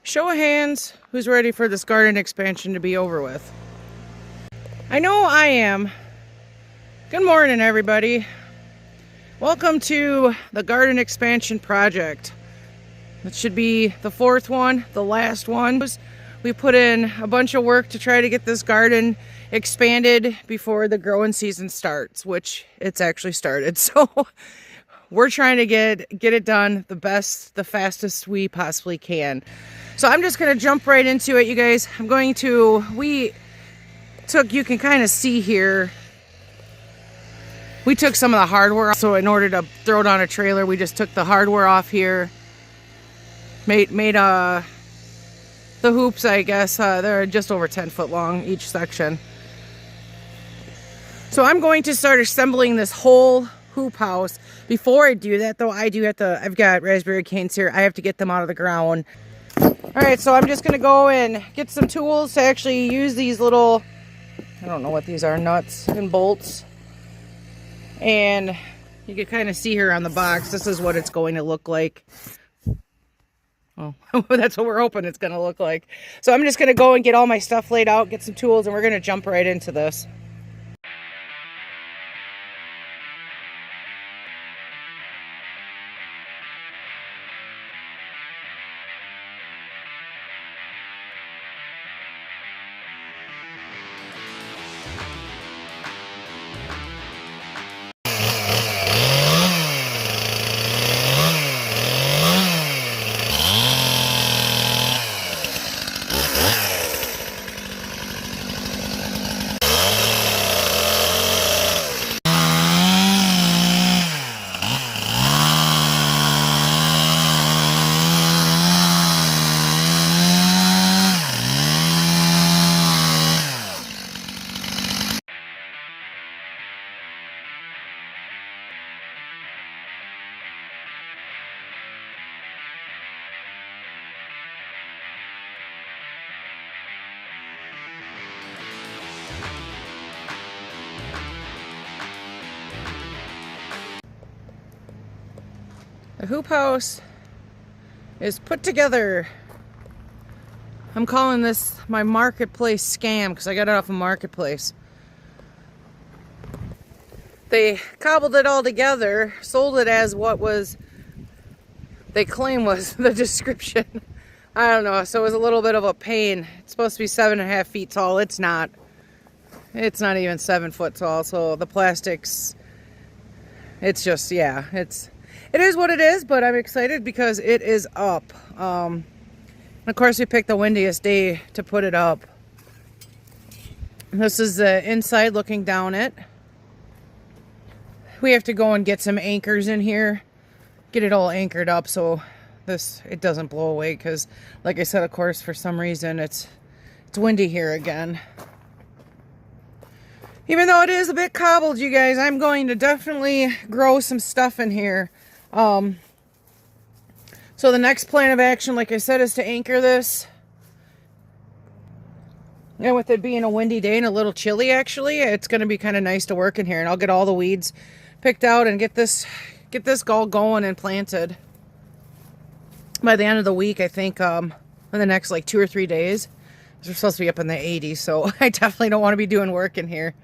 Show of hands, who's ready for this garden expansion to be over with? I know I am. Good morning, everybody. Welcome to the garden expansion project. It should be the fourth one, the last one. We put in a bunch of work to try to get this garden expanded before the growing season starts, which it's actually started. So we're trying to get it done the fastest we possibly can. So I'm just going to jump right into it, you guys. You can kind of see here, we took some of the hardware. So in order to throw it on a trailer, we just took the hardware off here. Made the hoops, I guess. They're just over 10 foot long, each section. So I'm going to start assembling this whole hoop house. Before I do that, though, I've got raspberry canes here. I have to get them out of the ground. All right, so I'm just going to go and get some tools to actually use these little, I don't know what these are, nuts and bolts. And you can kind of see here on the box, this is what it's going to look like. Oh, that's what we're hoping it's going to look like. So I'm just going to go and get all my stuff laid out, get some tools, and we're going to jump right into this. The hoop house is put together. I'm calling this my marketplace scam because I got it off a marketplace. They cobbled it all together, sold it as what was, they claim was the description. I don't know, so it was a little bit of a pain. It's supposed to be 7.5 feet tall. It's not. It's not even 7 foot tall, so the plastics, it's just, yeah, it is what it is, but I'm excited because it is up. And of course, we picked the windiest day to put it up. This is the inside looking down it. We have to go and get some anchors in here, get it all anchored up so it doesn't blow away because, like I said, of course, for some reason it's windy here again. Even though it is a bit cobbled, you guys, I'm going to definitely grow some stuff in here. So the next plan of action, like I said, is to anchor this. And with it being a windy day and a little chilly, actually, it's going to be kind of nice to work in here. And I'll get all the weeds picked out and get this all going and planted by the end of the week, I think, in the next like 2 or 3 days. We're supposed to be up in the 80s, so I definitely don't want to be doing work in here.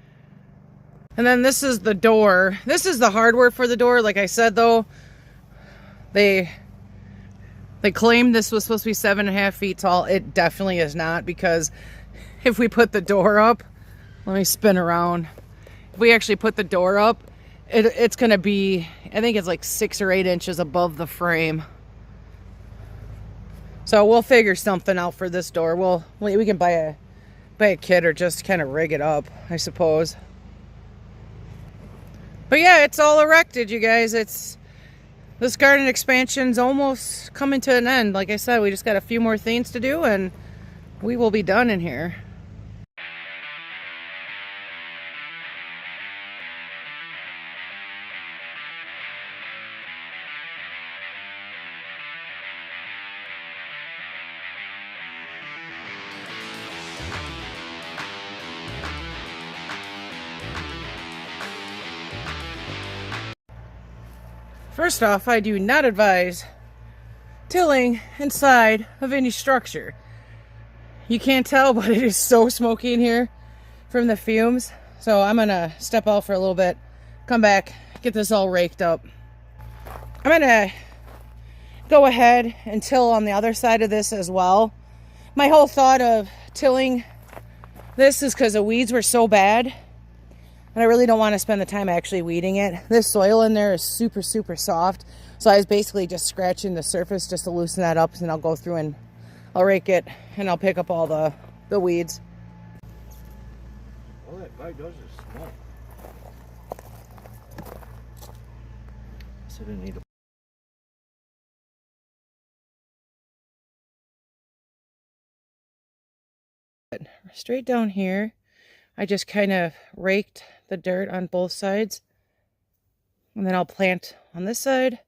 And then this is the door. This is the hardware for the door. Like I said, though, they claimed this was supposed to be 7.5 feet tall. It definitely is not, because if we put the door up, let me spin around. If we actually put the door up, it's going to be, I think it's like 6 or 8 inches above the frame. So we'll figure something out for this door. We can buy a kit or just kind of rig it up, I suppose. But yeah, it's all erected, you guys. This garden expansion's almost coming to an end. Like I said, we just got a few more things to do and we will be done in here. First off, I do not advise tilling inside of any structure. You can't tell, but it is so smoky in here from the fumes. So I'm gonna step out for a little bit, come back, get this all raked up. I'm gonna go ahead and till on the other side of this as well. My whole thought of tilling this is because the weeds were so bad, and I really don't want to spend the time actually weeding it. This soil in there is super, super soft. So I was basically just scratching the surface just to loosen that up, and I'll go through and I'll rake it and I'll pick up all the weeds. All that bite does is smoke. So I didn't need to. Straight down here, I just kind of raked the dirt on both sides, and then I'll plant on this side,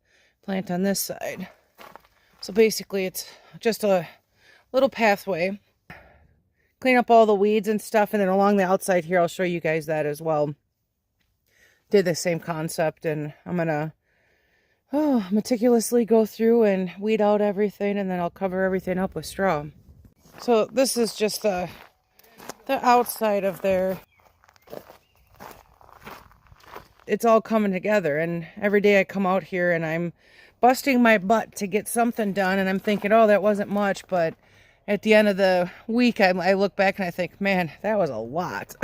plant on this side. So basically it's just a little pathway. Clean up all the weeds and stuff, and then along the outside here I'll show you guys that as well. Did the same concept, and I'm gonna meticulously go through and weed out everything, and then I'll cover everything up with straw. So this is just the outside of there. It's all coming together, and every day I come out here and I'm busting my butt to get something done, and I'm thinking, oh, that wasn't much, but at the end of the week I look back and I think, man, that was a lot.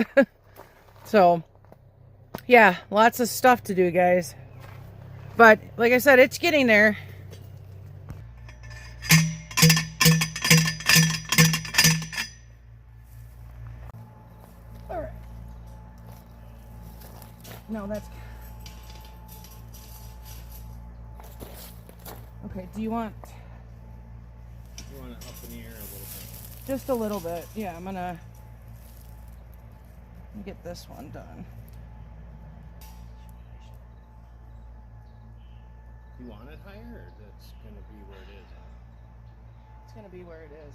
So yeah, lots of stuff to do, guys, but like I said, it's getting there. All right, no, that's okay. Do you want You want it up in the air a little bit? just a little bit? Yeah, I'm gonna get this one done. You want it higher, or that's gonna be where it is? It's gonna be where it is.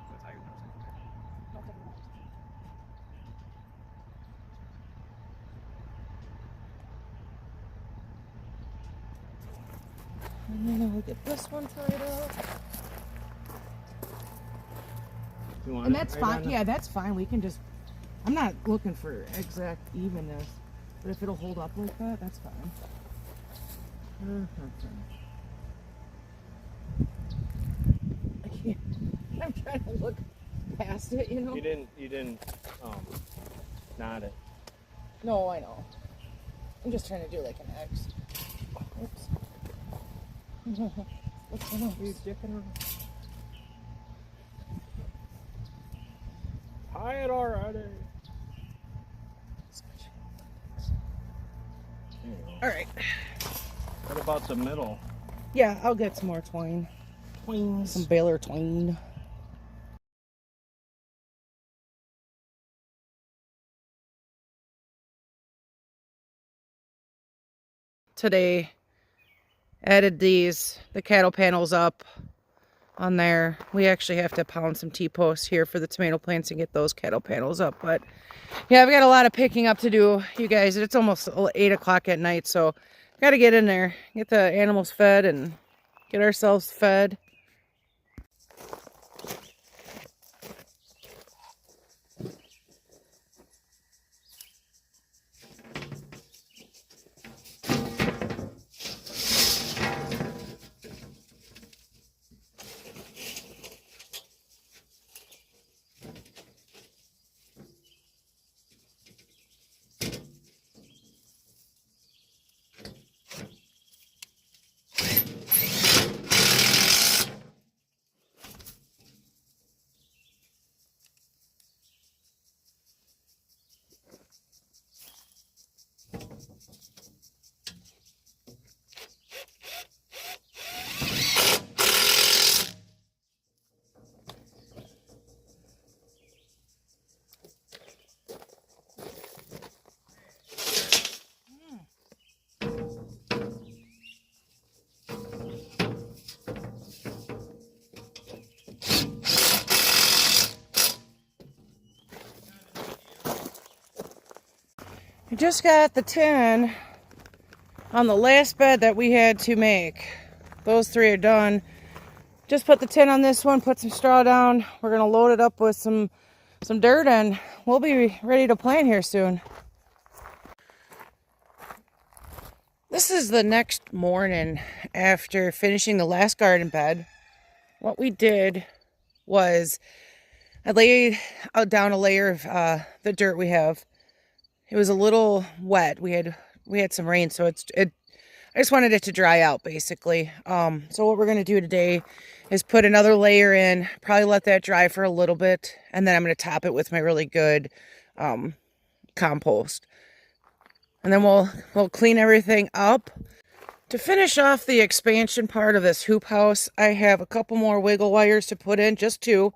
That's higher. And then I'll get this one tied up. You want And it that's right fine. on the- Yeah, that's fine. We can just, I'm not looking for exact evenness, but if it'll hold up like that, that's fine. I can't, I'm trying to look past it, you know? You didn't knot it. No, I know. I'm just trying to do like an X. Oops. What's going on? You dicking her? Tie it already. All right. What about the middle? Yeah, I'll get some more twine. Some baler twine. Today, added the cattle panels up on there. We actually have to pound some T-posts here for the tomato plants and get those cattle panels up. But yeah, I've got a lot of picking up to do, you guys. It's almost 8 o'clock at night, so got to get in there, get the animals fed and get ourselves fed. I just got the tin on the last bed that we had to make. Those 3 are done. Just put the tin on this one, put some straw down. We're gonna load it up with some dirt, and we'll be ready to plant here soon. This is the next morning after finishing the last garden bed. What we did was I laid down a layer of the dirt we have. It was a little wet. We had some rain, so I just wanted it to dry out basically. So what we're gonna do today is put another layer in, probably let that dry for a little bit, and then I'm gonna top it with my really good compost. And then we'll clean everything up. To finish off the expansion part of this hoop house, I have a couple more wiggle wires to put in, just 2.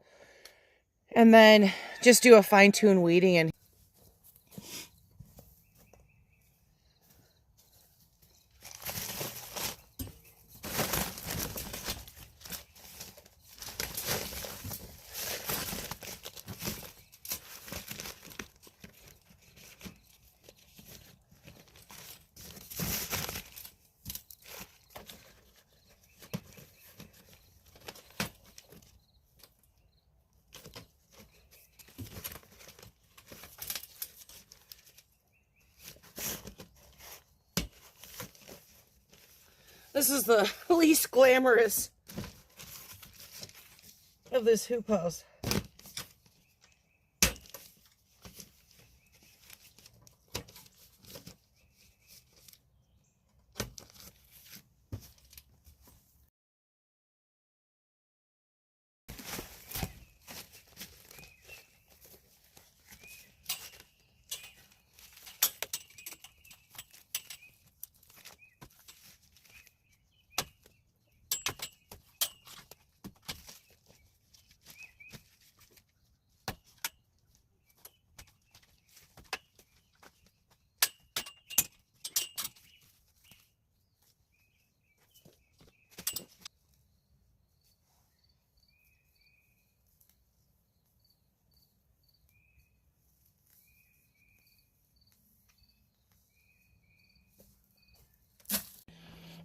And then just do a fine-tune weeding in. This is the least glamorous of this hoop house.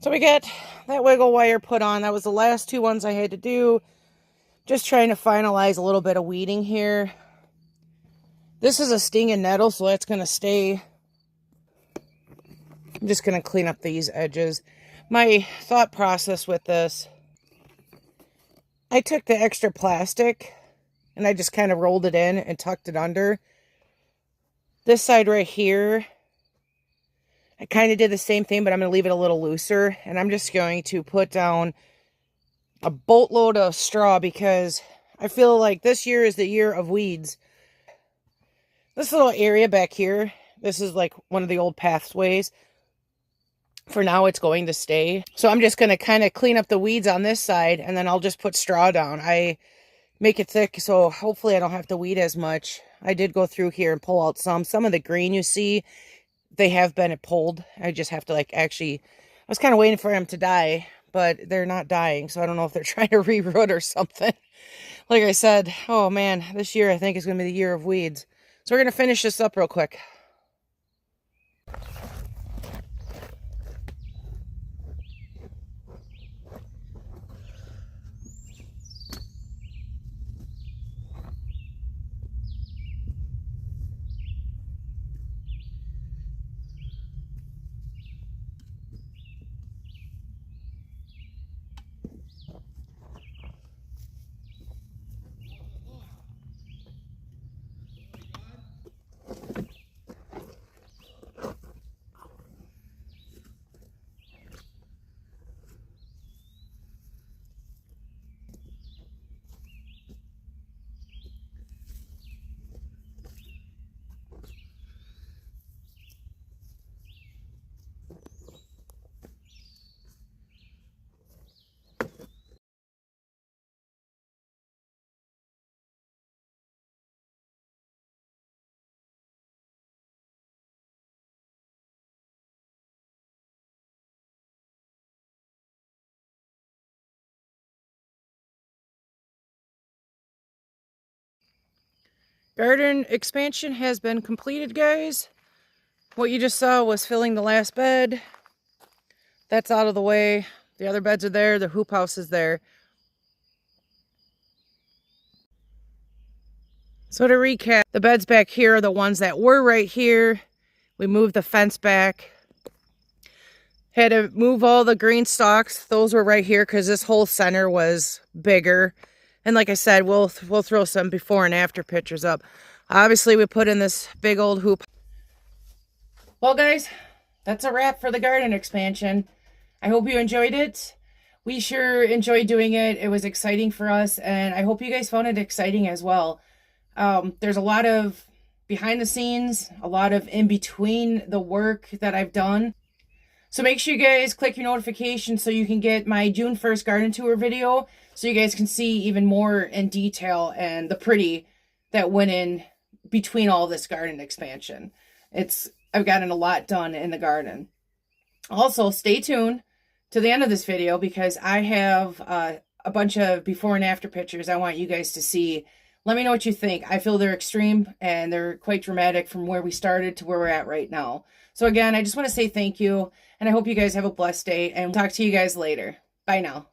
So we got that wiggle wire put on. That was the last 2 ones I had to do. Just trying to finalize a little bit of weeding here. This is a stinging nettle, so that's going to stay. I'm just going to clean up these edges. My thought process with this, I took the extra plastic and I just kind of rolled it in and tucked it under. This side right here, I kind of did the same thing, but I'm going to leave it a little looser. And I'm just going to put down a boatload of straw because I feel like this year is the year of weeds. This little area back here, this is like one of the old pathways. For now, it's going to stay. So I'm just going to kind of clean up the weeds on this side, and then I'll just put straw down. I make it thick, so hopefully I don't have to weed as much. I did go through here and pull out some of the green you see. They have been pulled. I just have to I was kind of waiting for them to die, but they're not dying. So I don't know if they're trying to reroot or something. Like I said, oh man, this year I think is going to be the year of weeds. So we're going to finish this up real quick. Garden expansion has been completed, guys. What you just saw was filling the last bed. That's out of the way. The other beds are there. The hoop house is there. So to recap, the beds back here are the ones that were right here. We moved the fence back. Had to move all the green stalks. Those were right here because this whole center was bigger. And like I said, we'll throw some before and after pictures up. Obviously, we put in this big old hoop. Well, guys, that's a wrap for the garden expansion. I hope you enjoyed it. We sure enjoyed doing it. It was exciting for us, and I hope you guys found it exciting as well. There's a lot of behind the scenes, a lot of in between the work that I've done. So make sure you guys click your notifications so you can get my June 1st garden tour video so you guys can see even more in detail and the pretty that went in between all this garden expansion. I've gotten a lot done in the garden. Also, stay tuned to the end of this video because I have a bunch of before and after pictures I want you guys to see. Let me know what you think. I feel they're extreme and they're quite dramatic from where we started to where we're at right now. So again, I just want to say thank you, and I hope you guys have a blessed day, and we'll talk to you guys later. Bye now.